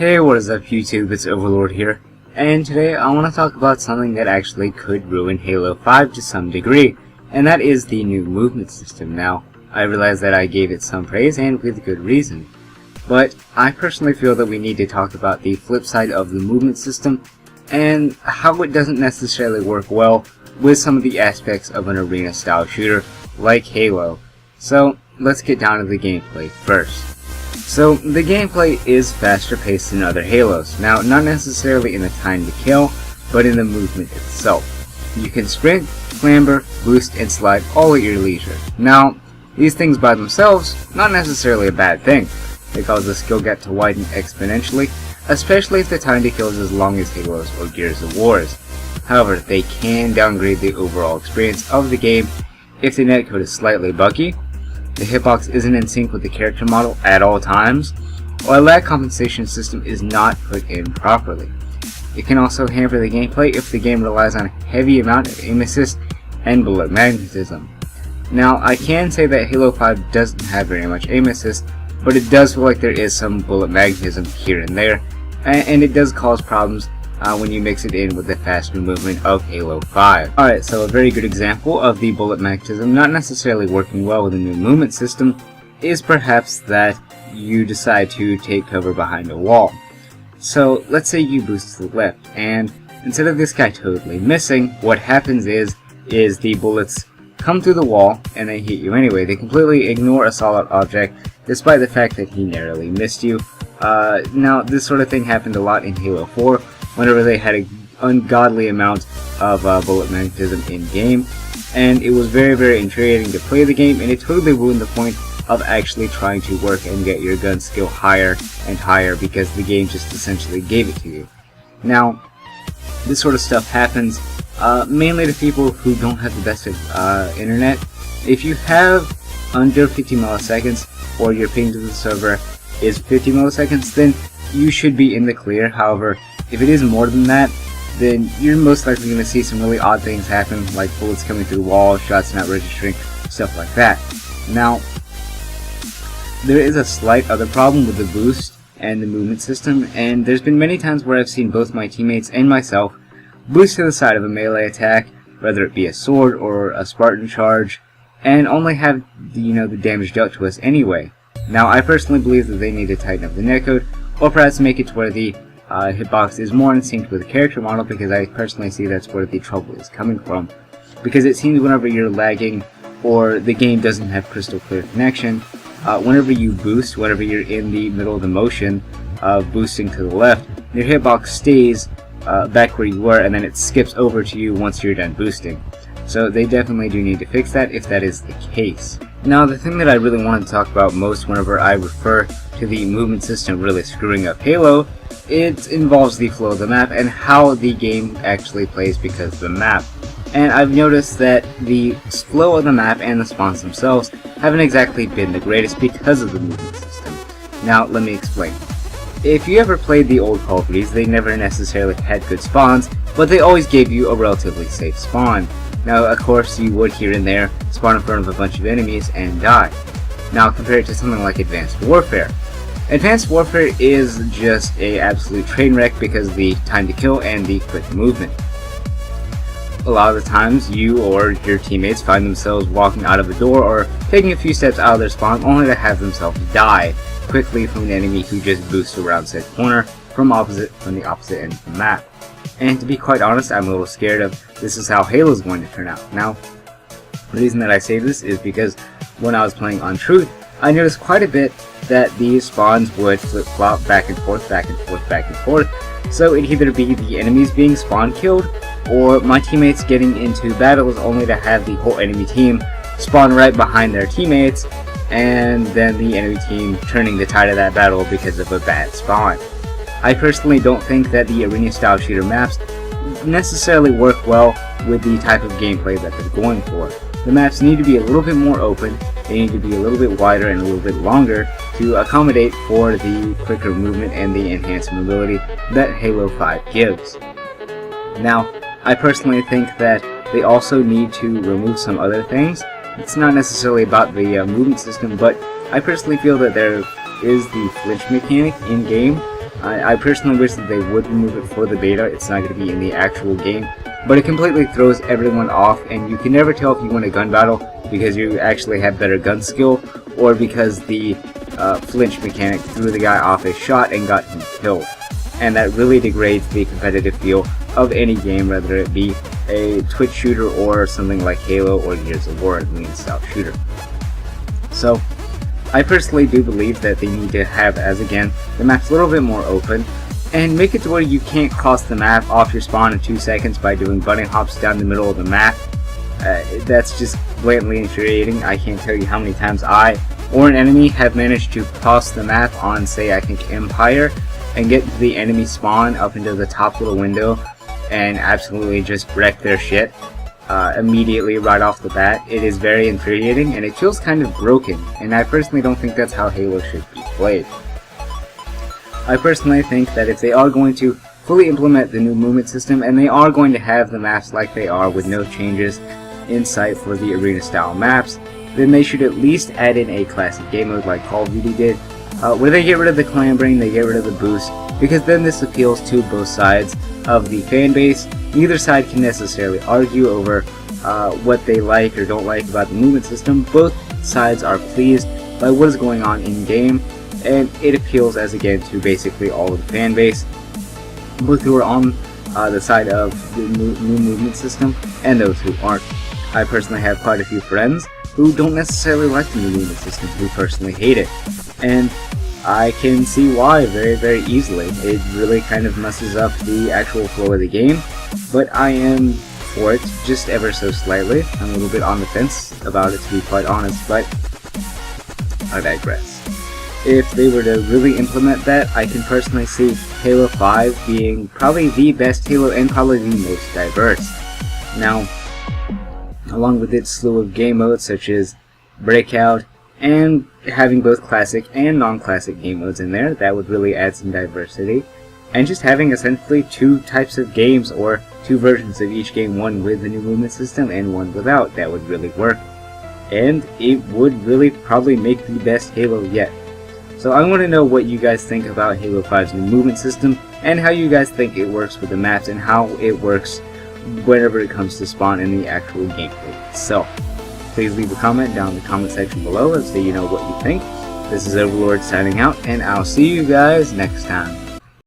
Hey, what is up YouTube, it's Overlord here, and today I want to talk about something that actually could ruin Halo 5 to some degree, and that is the new movement system. Now, I realize that I gave it some praise, and with good reason, but I personally feel that we need to talk about the flip side of the movement system, and how it doesn't necessarily work well with some of the aspects of an arena style shooter like Halo. So, let's get down to the gameplay first. So, the gameplay is faster paced than other Halos. Now, not necessarily in the time to kill, but in the movement itself. You can sprint, clamber, boost, and slide all at your leisure. Now, these things by themselves, not necessarily a bad thing. They cause the skill gap to widen exponentially, especially if the time to kill is as long as Halos or Gears of War's. However, they can downgrade the overall experience of the game if the netcode is slightly buggy, the hitbox isn't in sync with the character model at all times, or a lag compensation system is not put in properly. It can also hamper the gameplay if the game relies on a heavy amount of aim assist and bullet magnetism. Now, I can say that Halo 5 doesn't have very much aim assist, but it does feel like there is some bullet magnetism here and there, and it does cause problems when you mix it in with the faster movement of Halo 5. Alright, so a very good example of the bullet magnetism not necessarily working well with the new movement system is perhaps that you decide to take cover behind a wall. So let's say you boost to the left, and instead of this guy totally missing, what happens is the bullets come through the wall and they hit you anyway. They completely ignore a solid object despite the fact that he narrowly missed you. Now this sort of thing happened a lot in Halo 4 whenever they had an ungodly amount of bullet magnetism in game, and it was very infuriating to play the game, and it totally ruined the point of actually trying to work and get your gun skill higher and higher because the game just essentially gave it to you. Now, this sort of stuff happens mainly to people who don't have the best of internet. If you have under 50 milliseconds or your ping to the server is 50 milliseconds, then you should be in the clear. However, if it is more than that, then you're most likely going to see some really odd things happen, like bullets coming through the wall, shots not registering, stuff like that. Now, there is a slight other problem with the boost and the movement system, and there's been many times where I've seen both my teammates and myself boost to the side of a melee attack, whether it be a sword or a Spartan charge, and only have the damage dealt to us anyway. Now, I personally believe that they need to tighten up the netcode, or perhaps make it to where the hitbox is more in sync with the character model, because I personally see that's where the trouble is coming from. Because it seems whenever you're lagging or the game doesn't have crystal clear connection, whenever you boost, whenever you're in the middle of the motion of boosting to the left, your hitbox stays back where you were, and then it skips over to you once you're done boosting. So they definitely do need to fix that if that is the case. Now, the thing that I really want to talk about most whenever I refer to the movement system really screwing up Halo, it involves the flow of the map and how the game actually plays because of the map. And I've noticed that the flow of the map and the spawns themselves haven't exactly been the greatest because of the movement system. Now, let me explain. If you ever played the old Call of Duties, they never necessarily had good spawns, but they always gave you a relatively safe spawn. Now, of course, you would here and there spawn in front of a bunch of enemies and die. Now, compare it to something like Advanced Warfare. Advanced Warfare is just an absolute train wreck because of the time to kill and the quick movement. A lot of the times, you or your teammates find themselves walking out of a door or taking a few steps out of their spawn only to have themselves die quickly from an enemy who just boosts around said corner from the opposite end of the map. And to be quite honest, I'm a little scared of this is how Halo is going to turn out. Now, the reason that I say this is because when I was playing on Truth, I noticed quite a bit that these spawns would flip-flop back and forth, so it'd either be the enemies being spawn killed, or my teammates getting into battles only to have the whole enemy team spawn right behind their teammates, and then the enemy team turning the tide of that battle because of a bad spawn. I personally don't think that the arena style shooter maps necessarily work well with the type of gameplay that they're going for. The maps need to be a little bit more open, they need to be a little bit wider and a little bit longer to accommodate for the quicker movement and the enhanced mobility that Halo 5 gives. Now, I personally think that they also need to remove some other things. It's not necessarily about the movement system, but I personally feel that there is the flinch mechanic in game I personally wish that they would remove it for the beta. It's not going to be in the actual game, but it completely throws everyone off, and you can never tell if you win a gun battle because you actually have better gun skill, or because the flinch mechanic threw the guy off a shot and got him killed. And that really degrades the competitive feel of any game, whether it be a Twitch shooter or something like Halo or Gears of War, a lean style shooter. So I personally do believe that they need to have, as again, the map's a little bit more open, and make it to where you can't cross the map off your spawn in 2 seconds by doing bunny hops down the middle of the map. That's just blatantly infuriating. I can't tell you how many times I or an enemy have managed to cross the map on, say, I think Empire, and get to the enemy spawn up into the top little window and absolutely just wreck their shit immediately right off the bat. It is very infuriating, and it feels kind of broken, and I personally don't think that's how Halo should be played. I personally think that if they are going to fully implement the new movement system, and they are going to have the maps like they are with no changes in sight for the arena style maps, then they should at least add in a classic game mode like Call of Duty did, where they get rid of the clan brain, they get rid of the boost, because then this appeals to both sides of the fan base. Neither side can necessarily argue over what they like or don't like about the movement system. Both sides are pleased by what is going on in game, and it appeals, as again, to basically all of the fan base, both who are on the side of the new movement system and those who aren't. I personally have quite a few friends who don't necessarily like the new movement system, who personally hate it, and I can see why very, very easily. It really kind of messes up the actual flow of the game, but I am for it just ever so slightly. I'm a little bit on the fence about it, to be quite honest, but I digress. If they were to really implement that, I can personally see Halo 5 being probably the best Halo and probably the most diverse. Now, along with its slew of game modes such as Breakout, and having both classic and non-classic game modes in there, that would really add some diversity. And just having essentially 2 types of games, or 2 versions of each game, one with the new movement system and one without, that would really work. And it would really probably make the best Halo yet. So I want to know what you guys think about Halo 5's new movement system, and how you guys think it works with the maps, and how it works whenever it comes to spawn in the actual gameplay itself. Please leave a comment down in the comment section below and so you know what you think. This is Overlord signing out, and I'll see you guys next time.